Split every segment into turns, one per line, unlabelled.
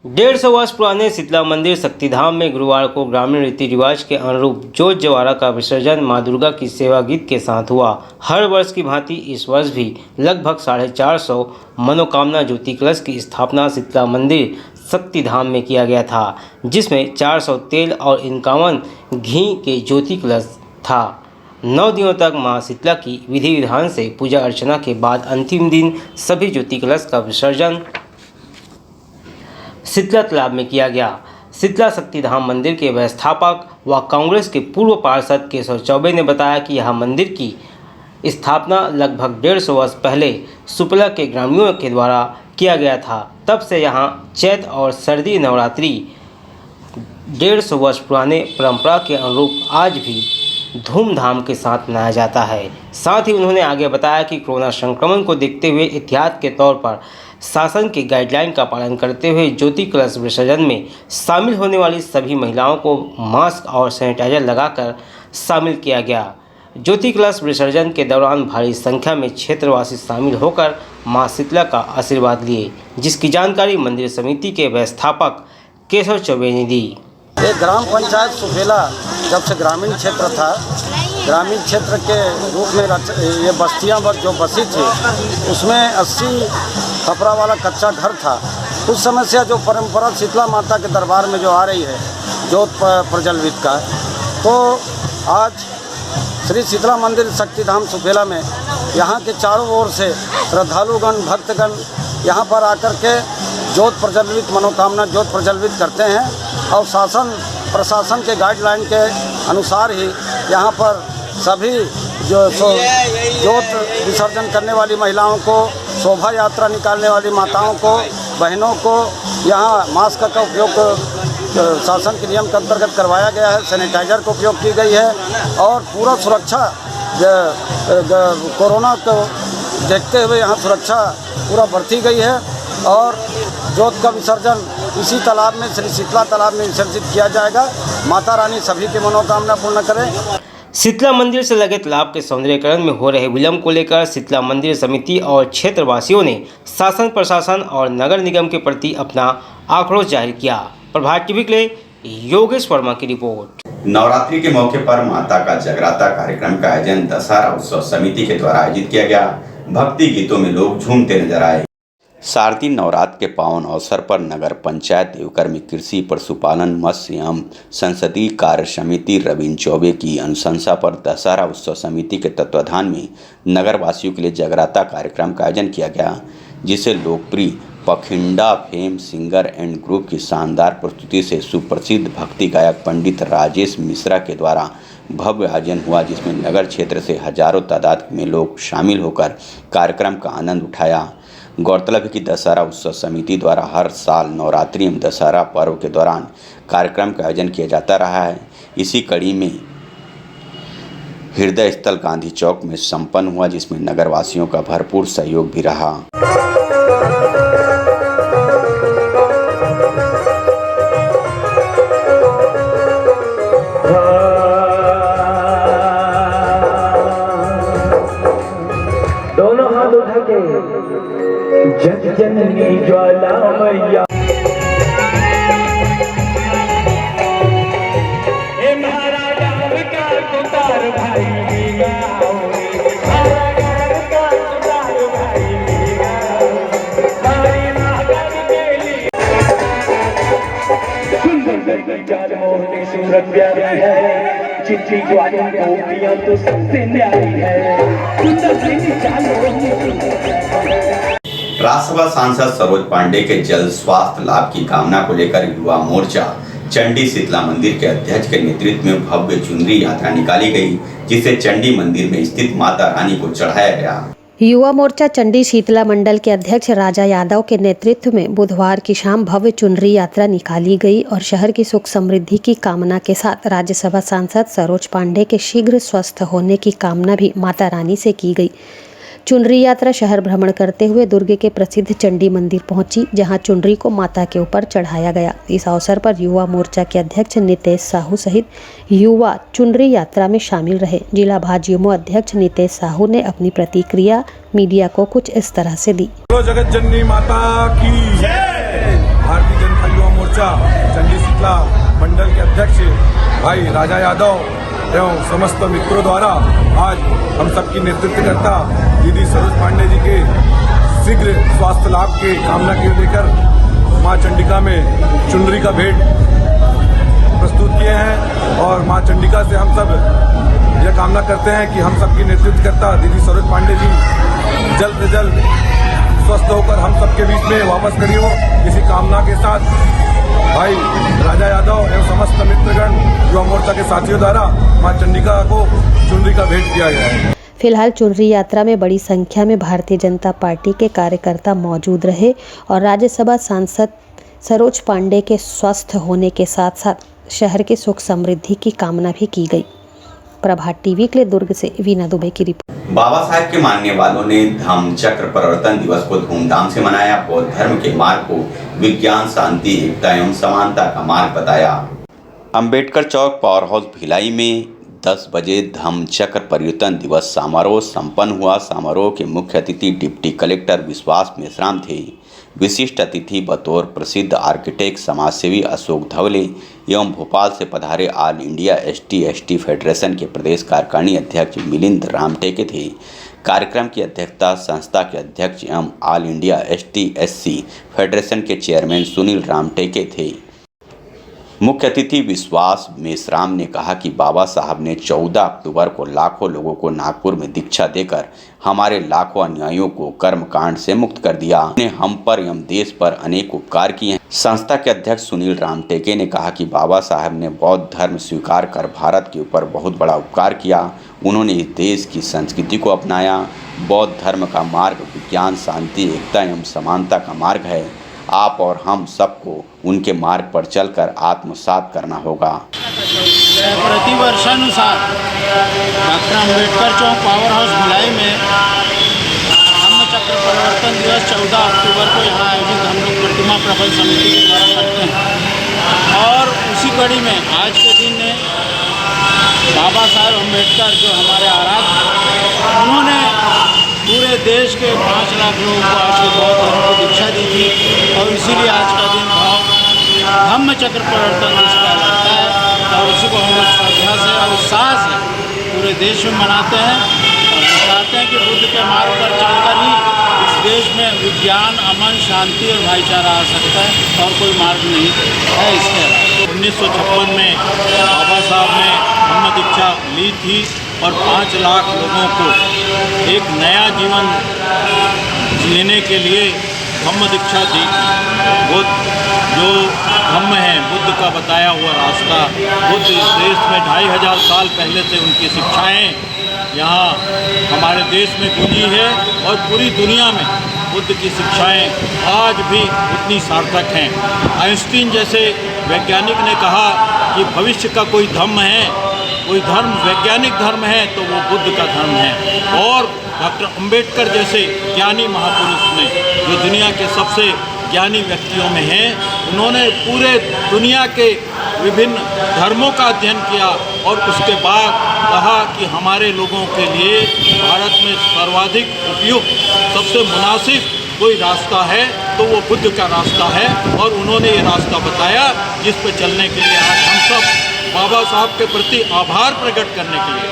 150 वर्ष पुराने शीतला मंदिर शक्तिधाम में गुरुवार को ग्रामीण रीति रिवाज के अनुरूप जोत जवारा का विसर्जन मां दुर्गा की सेवा गीत के साथ हुआ। हर वर्ष की भांति इस वर्ष भी लगभग 450 मनोकामना ज्योति कलश की स्थापना शीतला मंदिर शक्तिधाम में किया गया था, जिसमें 400 तेल और 51 घी के ज्योति कलश था। 9 दिनों तक मां शीतला की विधि विधान से पूजा अर्चना के बाद अंतिम दिन सभी ज्योति कलश का विसर्जन शीतला तालाब में किया गया। शीतला शक्तिधाम मंदिर के व्यवस्थापक व कांग्रेस के पूर्व पार्षद केशव चौबे ने बताया कि यह मंदिर की स्थापना लगभग 150 वर्ष पहले सुपेला के ग्रामीणों के द्वारा किया गया था। तब से यहाँ चैत और सर्दी नवरात्रि 150 वर्ष पुराने परंपरा के अनुरूप आज भी धूमधाम के साथ मनाया जाता है। साथ ही उन्होंने आगे बताया कि कोरोना संक्रमण को देखते हुए एहतियात के तौर पर शासन के गाइडलाइन का पालन करते हुए ज्योति कलश विसर्जन में शामिल होने वाली सभी महिलाओं को मास्क और सैनिटाइजर लगाकर शामिल किया गया। ज्योति कलश विसर्जन के दौरान भारी संख्या में क्षेत्रवासी शामिल होकर मां शीतला का आशीर्वाद लिए, जिसकी जानकारी मंदिर समिति के व्यवस्थापक केशव चौबे ने दी।
ये ग्राम पंचायत सुपेला जब से ग्रामीण क्षेत्र था, ग्रामीण क्षेत्र के रूप में ये बस्तियां जो बसी थी उसमें 80 खपरा वाला कच्चा घर था। उस समय से जो परंपरा शीतला माता के दरबार में जो आ रही है जोत प्रज्वलित का, तो आज श्री शीतला मंदिर शक्तिधाम सुपेला में यहाँ के चारों ओर से श्रद्धालुगण भक्तगण यहाँ पर आकर के जोत प्रज्वलित मनोकामना जोत प्रज्वलित करते हैं और शासन प्रशासन के गाइडलाइन के अनुसार ही यहाँ पर सभी जो जोत विसर्जन करने वाली महिलाओं को, शोभा यात्रा निकालने वाली माताओं को, बहनों को यहाँ मास्क का उपयोग शासन के नियम के अंतर्गत करवाया गया है। सैनिटाइजर का उपयोग की गई है और पूरा सुरक्षा कोरोना को देखते हुए यहाँ सुरक्षा पूरा बरती गई है और जोत का विसर्जन इसी तालाब में श्री शीतला तालाब में विसर्जित किया जाएगा। माता रानी सभी की मनोकामना पूर्ण करें।
शीतला मंदिर से लगे तालाब के सौंदर्यीकरण में हो रहे विलंब को लेकर शीतला मंदिर समिति और क्षेत्रवासियों ने शासन प्रशासन और नगर निगम के प्रति अपना आक्रोश जाहिर किया। प्रभात टीवी के लिए योगेश वर्मा की रिपोर्ट।
नवरात्रि के मौके पर माता का जगराता कार्यक्रम का आयोजन दशहरा उत्सव समिति के द्वारा आयोजित किया गया। भक्ति गीतों में लोग झूमते नजर आए। शारदीय नवरात्र के पावन अवसर पर नगर पंचायत देवकर में कृषि पशुपालन मत्स्य एवं संसदीय कार्य समिति रवीन चौबे की अनुशंसा पर दशहरा उत्सव समिति के तत्वाधान में नगर वासियों के लिए जगराता कार्यक्रम का आयोजन किया गया, जिसे लोकप्रिय पखिंडा फेम सिंगर एंड ग्रुप की शानदार प्रस्तुति से सुप्रसिद्ध भक्ति गायक पंडित राजेश मिश्रा के द्वारा भव्य आयोजन हुआ, जिसमें नगर क्षेत्र से हजारों तादाद में लोग शामिल होकर कार्यक्रम का आनंद उठाया। गौरतलब है कि दशहरा उत्सव समिति द्वारा हर साल नवरात्रि एवं दशहरा पर्व के दौरान कार्यक्रम का आयोजन किया जाता रहा है। इसी कड़ी में हृदय स्थल गांधी चौक में संपन्न हुआ, जिसमें नगरवासियों का भरपूर सहयोग भी रहा।
दोनों हाथ उठा के जग जननी ज्वाला मैया ए महाराजा का कुतार भाई मीरा, महाराजा का कुतार भाई मीरा, हमारी नागर के लिए सुंदर प्यार मोहनी सूरत प्यारी है, चिट्ठी ज्वाला गोपियां तो सबसे न्यारी है, सुंदर
राज्यसभा सांसद सरोज पांडे के जल स्वास्थ्य लाभ की कामना को लेकर युवा मोर्चा चंडी शीतला मंदिर के अध्यक्ष के नेतृत्व में भव्य चुनरी यात्रा निकाली गई, जिसे चंडी मंदिर में स्थित माता रानी को चढ़ाया गया।
युवा मोर्चा चंडी शीतला मंडल के अध्यक्ष राजा यादव के नेतृत्व में बुधवार की शाम भव्य चुनरी यात्रा निकाली गई और शहर की सुख समृद्धि की कामना के साथ राज्यसभा सांसद सरोज पांडे के शीघ्र स्वस्थ होने की कामना भी माता रानी से की गई। चुनरी यात्रा शहर भ्रमण करते हुए दुर्ग के प्रसिद्ध चंडी मंदिर पहुंची, जहां चुनरी को माता के ऊपर चढ़ाया गया। इस अवसर पर युवा मोर्चा के अध्यक्ष नितेश साहू सहित युवा चुनरी यात्रा में शामिल रहे। जिला भाजयुमो अध्यक्ष नितेश साहू ने अपनी प्रतिक्रिया मीडिया को कुछ इस तरह से दी।
जगत जननी माता की जय। भारतीय जनता युवा मोर्चा चंडी शीतला मंडल के अध्यक्ष भाई राजा यादव एवं समस्त मित्रों द्वारा आज हम सबकी नेतृत्वकर्ता दीदी सरोज पांडे जी के शीघ्र स्वास्थ्य लाभ के कामना के लेकर मां चंडिका में चुनरी का भेंट प्रस्तुत किए हैं और मां चंडिका से हम सब यह कामना करते हैं कि हम सबकी नेतृत्वकर्ता दीदी सरोज पांडे जी जल्द से जल्द स्वस्थ होकर हम सबके बीच में वापस खड़ी हो। इसी कामना के साथ भाई राजा यादव एवं समस्त मित्रगण युवा मोर्चा के साथियों द्वारा मां चंडिका को चुनरी का भेंट किया गया है।
फिलहाल चुनरी यात्रा में बड़ी संख्या में भारतीय जनता पार्टी के कार्यकर्ता मौजूद रहे और राज्यसभा सांसद सरोज पांडे के स्वस्थ होने के साथ साथ शहर की सुख समृद्धि की कामना भी की गई। प्रभात टीवी के लिए दुर्ग से वीना दुबे की रिपोर्ट।
बाबा साहेब के मानने वालों ने धम्म चक्र परिवर्तन दिवस को धूमधाम से मनाया। बौद्ध धर्म के मार्ग को विज्ञान, शांति, एकता एवं समानता का मार्ग बताया। अंबेडकर चौक पावर हाउस भिलाई में 10 बजे धम्म चक्र परिवर्तन दिवस समारोह संपन्न हुआ। समारोह के मुख्य अतिथि डिप्टी कलेक्टर विश्वास मेश्राम थे। विशिष्ट अतिथि बतौर प्रसिद्ध आर्किटेक्ट समाजसेवी अशोक धवले एवं भोपाल से पधारे ऑल इंडिया ST फेडरेशन के प्रदेश कार्यकारिणी अध्यक्ष मिलिंद रामटेके थे। कार्यक्रम की अध्यक्षता संस्था के अध्यक्ष एवं ऑल इंडिया ST/SC फेडरेशन के चेयरमैन सुनील रामटेके थे। मुख्य अतिथि विश्वास मेश्राम ने कहा कि बाबा साहब ने 14 अक्टूबर को लाखों लोगों को नागपुर में दीक्षा देकर हमारे लाखों अनुयायियों को कर्मकांड से मुक्त कर दिया। उन्होंने हम पर एवं देश पर अनेक उपकार किए हैं। संस्था के अध्यक्ष सुनील रामटेके ने कहा कि बाबा साहब ने बौद्ध धर्म स्वीकार कर भारत के ऊपर बहुत बड़ा उपकार किया। उन्होंने इस देश की संस्कृति को अपनाया। बौद्ध धर्म का मार्ग विज्ञान, शांति, एकता एवं समानता का मार्ग है। आप और हम सबको उनके मार्ग पर चलकर आत्मसात करना होगा।
प्रतिवर्षानुसार डॉक्टर अम्बेडकर चौक पावर हाउस भिलाई में धम्म चक्र परिवर्तन दिवस 14 अक्टूबर को यहाँ आयोजित हम लोग प्रतिमा प्रबंध समिति के द्वारा करते हैं। और उसी कड़ी में आज के दिन ने बाबा साहब अम्बेडकर जो हमारे आराध्य, उन्होंने पूरे देश के 5 लाख लोगों को आज के बौद्ध धर्म की दीक्षा दी थी और इसीलिए आज का दिन धम्म चक्र परिवर्तन दिवस कहलाता है। और उसी को हम लोग श्रद्धा से और उत्साह से पूरे देश में मनाते हैं और हम चाहते हैं कि बुद्ध के मार्ग पर चलकर ही इस देश में विज्ञान, अमन, शांति और भाईचारा आ सकता है और कोई मार्ग नहीं है इसके अलावा। 1956 में बाबा साहब ने धम्म दीक्षा ली थी और 5 लाख लोगों को एक नया जीवन लेने के लिए धम्म दीक्षा दी थी। वो जो धम्म है, बुद्ध का बताया हुआ रास्ता, बुद्ध इस देश में 2500 साल पहले से उनकी शिक्षाएं यहाँ हमारे देश में गूंजी है और पूरी दुनिया में बुद्ध की शिक्षाएं आज भी उतनी सार्थक हैं। आइंस्टीन जैसे वैज्ञानिक ने कहा कि भविष्य का कोई धम्म है, कोई धर्म वैज्ञानिक धर्म है तो वो बुद्ध का धर्म है। और डॉक्टर अम्बेडकर जैसे ज्ञानी महापुरुष ने, जो दुनिया के सबसे ज्ञानी व्यक्तियों में हैं, उन्होंने पूरे दुनिया के विभिन्न धर्मों का अध्ययन किया और उसके बाद कहा कि हमारे लोगों के लिए भारत में सर्वाधिक उपयुक्त, सबसे मुनासिब कोई रास्ता है तो वो बुद्ध का रास्ता है। और उन्होंने ये रास्ता बताया जिस पर चलने के लिए आज हम सब बाबा साहब के प्रति आभार प्रकट करने के लिए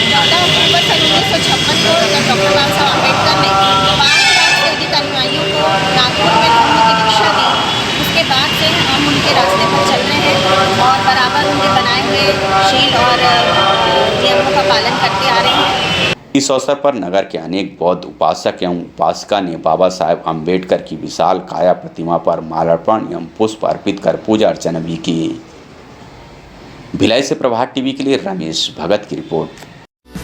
14 अक्टूबर सन 1956 को जब डॉक्टर बाबा साहब अम्बेडकर ने 5 लाख से अधिक अनुयायियों को नागपुर में धम्म की दीक्षा दी, उसके बाद से हम उनके रास्ते पर चल रहे हैं और बराबर उनके बनाए हुए शील और नियमों का पालन करते आ रहे हैं।
इस अवसर पर नगर के अनेक बौद्ध उपासक एवं उपासिका ने बाबा साहेब अम्बेडकर की विशाल काया प्रतिमा पर माल्यार्पण एवं पुष्प अर्पित कर पूजा अर्चना भी की। भिलाई से प्रभात टीवी के लिए रमेश भगत की report.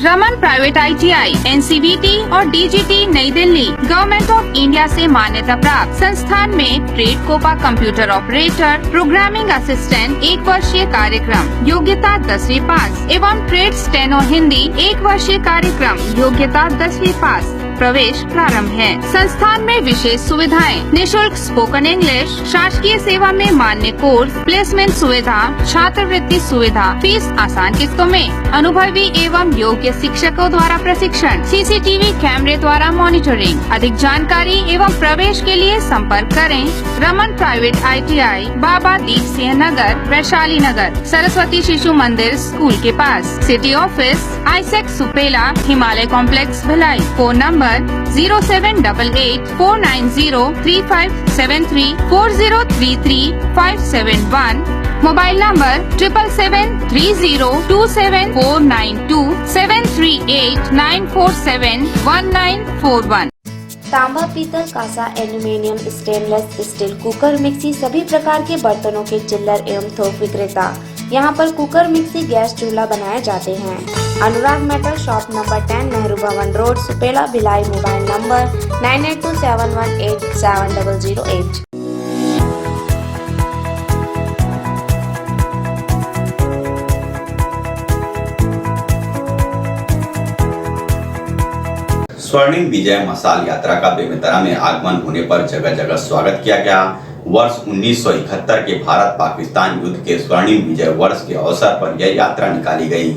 Raman private ITI, NCVT और DGT नई दिल्ली गवर्नमेंट ऑफ इंडिया से मान्यता प्राप्त संस्थान में trade COPA computer operator, programming assistant 1 वर्षीय कार्यक्रम, योग्यता 10वीं पास एवं ट्रेड स्टेनो हिंदी 1 वर्षीय कार्यक्रम, योग्यता 10वीं पास। प्रवेश प्रारंभ है। संस्थान में विशेष सुविधाएं, निशुल्क स्पोकन इंग्लिश, शासकीय सेवा में मान्य कोर्स, प्लेसमेंट सुविधा, छात्रवृत्ति सुविधा, फीस आसान किस्तों में, अनुभवी एवं योग्य शिक्षकों द्वारा प्रशिक्षण, सीसीटीवी कैमरे द्वारा मॉनिटरिंग। अधिक जानकारी एवं प्रवेश के लिए संपर्क करें Raman private ITI, Baba Deep Singh Nagar, Vaishali Nagar, Saraswati Shishu Mandir school के पास, city office AISECT Supela, Himalaya complex Bhilai. Phone number 0788 490 3573 4033 571, mobile number 7773027492 738 947 1941।
तांबा, पीतल, कांसा, aluminium, stainless steel, cooker, mixie सभी प्रकार के बर्तनों के चिल्लर एवं थोक विक्रेता। यहाँ पर कुकर, मिक्सी, गैस चूल्हा बनाए जाते हैं। अनुराग मेटल शॉप नंबर 10, नेहरू भवन road, Supela, Bhilai. Mobile number 9827187008।
स्वर्णिम विजय मशाल यात्रा का बेमेतरा में आगमन होने पर जगह जगह स्वागत किया गया। वर्ष 1971 के भारत पाकिस्तान युद्ध के स्वर्णिम विजय वर्ष के अवसर पर यह यात्रा निकाली गई।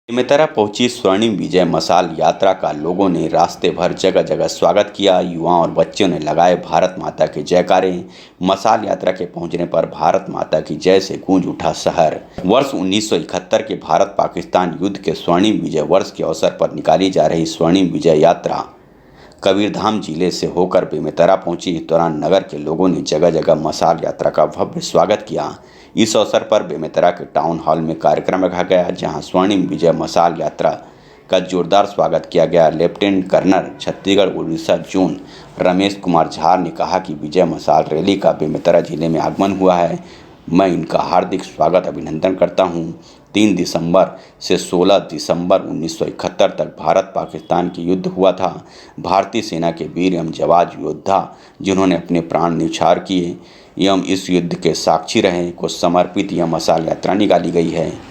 बेमेतरा पहुंची स्वर्णिम विजय मशाल यात्रा का लोगों ने रास्ते भर जगह जगह स्वागत किया। युवाओं और बच्चों ने लगाए भारत माता के जयकारे। मशाल यात्रा के पहुंचने पर भारत माता की जय से गूंज उठा शहर। वर्ष 1971 के भारत पाकिस्तान युद्ध के स्वर्णिम विजय वर्ष के अवसर पर निकाली जा रही स्वर्णिम विजय यात्रा कबीरधाम जिले से होकर बेमेतरा पहुंची। इस दौरान नगर के लोगों ने जगह जगह मशाल यात्रा का भव्य स्वागत किया। इस अवसर पर बेमेतरा के टाउन हॉल में कार्यक्रम रखा गया, जहां स्वर्णिम विजय मशाल यात्रा का जोरदार स्वागत किया गया। Lieutenant colonel Chhattisgarh Orissa zone Ramesh Kumar Jha ने कहा कि विजय मशाल रैली का बेमेतरा जिले में आगमन हुआ है। मैं इनका हार्दिक स्वागत अभिनंदन करता हूं। 3 दिसंबर से 16 दिसंबर 1971 तक भारत पाकिस्तान की युद्ध हुआ था। भारतीय सेना के वीर एवं जवान योद्धा जिन्होंने अपने प्राण न्यौछावर किए एवं इस युद्ध के साक्षी रहे को समर्पित यह मशाल यात्रा निकाली गई है।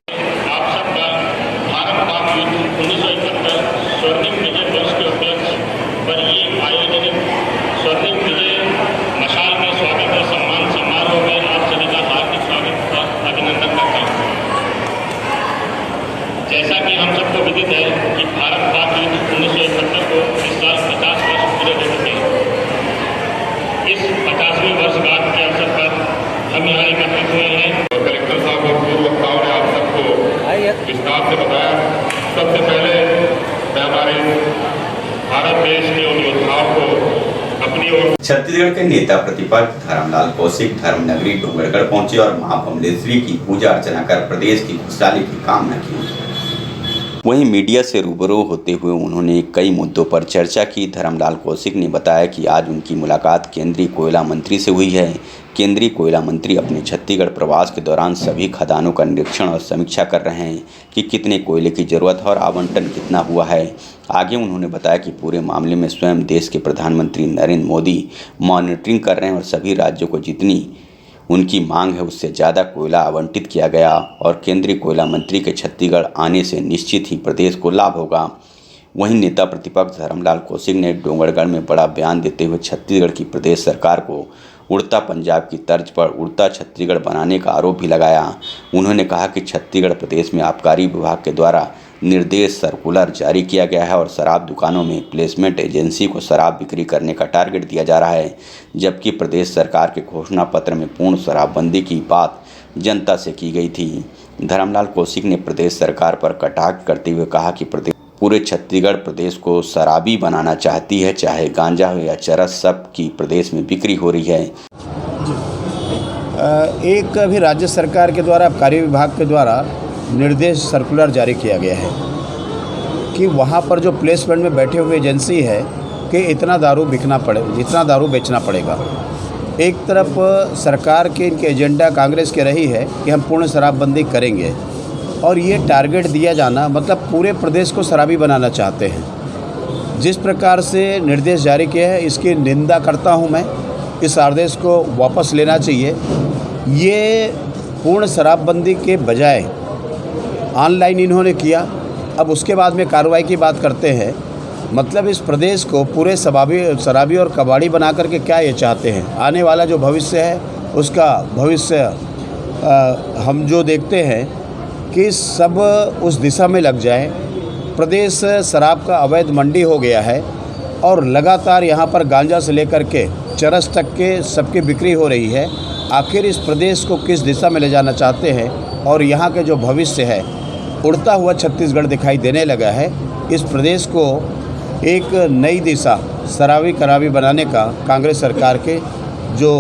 जैसा कि हम सबको विदित है कि भारत पाक युद्ध 1971 को इस साल 50 वर्ष पूरे हो चुके हैं। इस 50वें वर्षगांठ के अवसर पर हम यहाँ एकत्रित हुए हैं। कलेक्टर साहब और पूर्व वक्ताओं ने आप सबको विस्तार से बताया। सबसे पहले मैं हमारे भारत देश के उन योद्धाओं को अपनी ओर।
छत्तीसगढ़ के नेता प्रतिपक्ष धर्मलाल कौशिक धर्मनगरी डोंगरगढ़ पहुंचे और मां बमलेश्वरी की पूजा अर्चना कर प्रदेश की खुशहाली की कामना की। वहीं मीडिया से रूबरू होते हुए उन्होंने कई मुद्दों पर चर्चा की। धर्मलाल कौशिक ने बताया कि आज उनकी मुलाकात केंद्रीय कोयला मंत्री से हुई है। केंद्रीय कोयला मंत्री अपने छत्तीसगढ़ प्रवास के दौरान सभी खदानों का निरीक्षण और समीक्षा कर रहे हैं कि कितने कोयले की जरूरत है और आवंटन कितना हुआ है। आगे उन्होंने बताया कि पूरे मामले में स्वयं देश के प्रधानमंत्री नरेंद्र मोदी मॉनिटरिंग कर रहे हैं और सभी राज्यों को जितनी उनकी मांग है उससे ज़्यादा कोयला आवंटित किया गया और केंद्रीय कोयला मंत्री के छत्तीसगढ़ आने से निश्चित ही प्रदेश को लाभ होगा। वहीं नेता प्रतिपक्ष धर्मलाल कौशिक ने डोंगरगढ़ में बड़ा बयान देते हुए छत्तीसगढ़ की प्रदेश सरकार को उड़ता पंजाब की तर्ज पर उड़ता छत्तीसगढ़ बनाने का आरोप भी लगाया। उन्होंने कहा कि छत्तीसगढ़ प्रदेश में आबकारी विभाग के द्वारा निर्देश सर्कुलर जारी किया गया है और शराब दुकानों में प्लेसमेंट एजेंसी को शराब बिक्री करने का टारगेट दिया जा रहा है, जबकि प्रदेश सरकार के घोषणा पत्र में पूर्ण शराबबंदी की बात जनता से की गई थी। धर्मलाल कौशिक ने प्रदेश सरकार पर कटाक्ष करते हुए कहा कि पूरे छत्तीसगढ़ प्रदेश को शराबी बनाना चाहती है, चाहे गांजा हो या चरस, सब की प्रदेश में बिक्री हो रही है।
एक अभी राज्य सरकार के द्वारा आबकारी विभाग के द्वारा निर्देश सर्कुलर जारी किया गया है कि वहाँ पर जो प्लेसमेंट में बैठे हुए एजेंसी है कि इतना दारू बेचना पड़ेगा। एक तरफ सरकार के इनके एजेंडा कांग्रेस के रही है कि हम पूर्ण शराबबंदी करेंगे और ये टारगेट दिया जाना मतलब पूरे प्रदेश को शराबी बनाना चाहते हैं। जिस प्रकार से निर्देश जारी किए हैं इसकी निंदा करता हूं मैं। इस आदेश को वापस लेना चाहिए। ये पूर्ण शराबबंदी के बजाय ऑनलाइन इन्होंने किया। अब उसके बाद में कार्रवाई की बात करते हैं मतलब इस प्रदेश को पूरे शराबी और कबाड़ी बना करके क्या ये चाहते हैं? आने वाला जो भविष्य है उसका भविष्य हम जो देखते हैं कि सब उस दिशा में लग जाए। प्रदेश शराब का अवैध मंडी हो गया है और लगातार यहाँ पर गांजा से लेकर के चरस तक के सबकी बिक्री हो रही है। आखिर इस प्रदेश को किस दिशा में ले जाना चाहते हैं? और यहाँ के जो भविष्य है, उड़ता हुआ छत्तीसगढ़ दिखाई देने लगा है। इस प्रदेश को एक नई दिशा शराबी कराबी बनाने का कांग्रेस सरकार के जो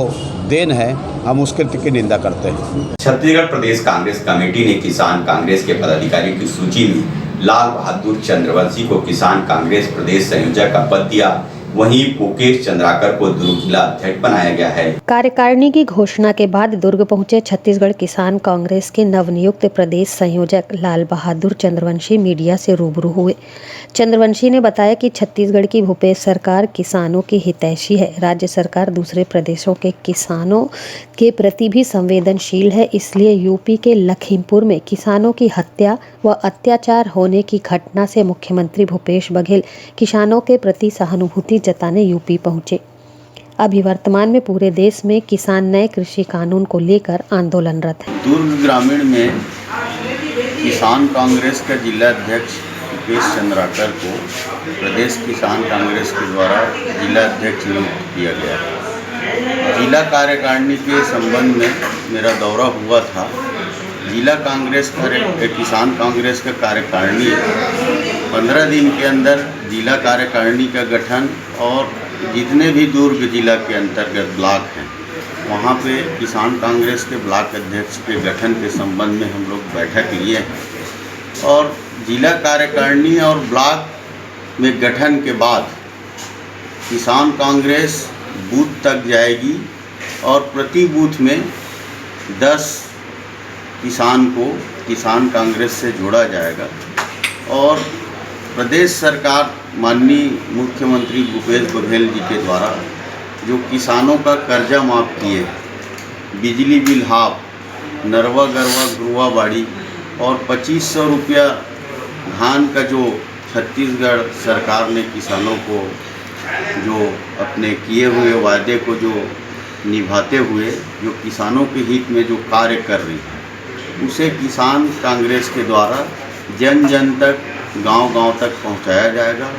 देन है, हम उस कृत्य की निंदा करते हैं।
छत्तीसगढ़ प्रदेश कांग्रेस कमेटी ने किसान कांग्रेस के पदाधिकारियों की सूची में लाल बहादुर चंद्रवंशी को किसान कांग्रेस प्रदेश संयोजक का पद दिया, वहीं मुकेश चंद्राकर को दुर्ग जिला अध्यक्ष बनाया गया है।
कार्यकारिणी की घोषणा के बाद दुर्ग पहुंचे छत्तीसगढ़ किसान कांग्रेस के नवनियुक्त प्रदेश संयोजक लाल बहादुर चंद्रवंशी मीडिया से रूबरू हुए। चंद्रवंशी ने बताया कि छत्तीसगढ़ की भूपेश सरकार किसानों की हितैषी है। राज्य सरकार दूसरे प्रदेशों के किसानों के प्रति भी संवेदनशील है, इसलिए यूपी के लखीमपुर में किसानों की हत्या व अत्याचार होने की घटना से मुख्यमंत्री भूपेश बघेल किसानों के प्रति सहानुभूति जताने यूपी पहुंचे। अभी वर्तमान में पूरे देश में किसान नए कृषि कानून को लेकर आंदोलनरत हैं।
दुर्ग ग्रामीण में किसान कांग्रेस का जिला अध्यक्ष मुकेश चंद्राकर को प्रदेश किसान कांग्रेस के द्वारा जिला अध्यक्ष नियुक्त किया गया है। जिला कार्यकारिणी के संबंध में मेरा दौरा हुआ था। जिला किसान कांग्रेस का कार्यकारिणी 15 दिन के अंदर जिला कार्यकारिणी का गठन और जितने भी दुर्ग जिला के अंतर्गत ब्लॉक हैं वहाँ पे किसान कांग्रेस के ब्लॉक अध्यक्ष के गठन के संबंध में हम लोग बैठक लिए हैं और जिला कार्यकारिणी और ब्लॉक में गठन के बाद किसान कांग्रेस बूथ तक जाएगी और प्रति बूथ में 10 किसान को किसान कांग्रेस से जोड़ा जाएगा और प्रदेश सरकार माननीय मुख्यमंत्री भूपेश बघेल जी के द्वारा जो किसानों का कर्जा माफ़ किए, बिजली बिल हाफ, नरवा गरवा गुरुआ बाड़ी और 2500 रुपया धान का जो छत्तीसगढ़ सरकार ने किसानों को जो अपने किए हुए वायदे को जो निभाते हुए जो किसानों के हित में जो कार्य कर रही है उसे किसान कांग्रेस के द्वारा जन जन तक गांव-गांव तक पहुंचाया जाएगा।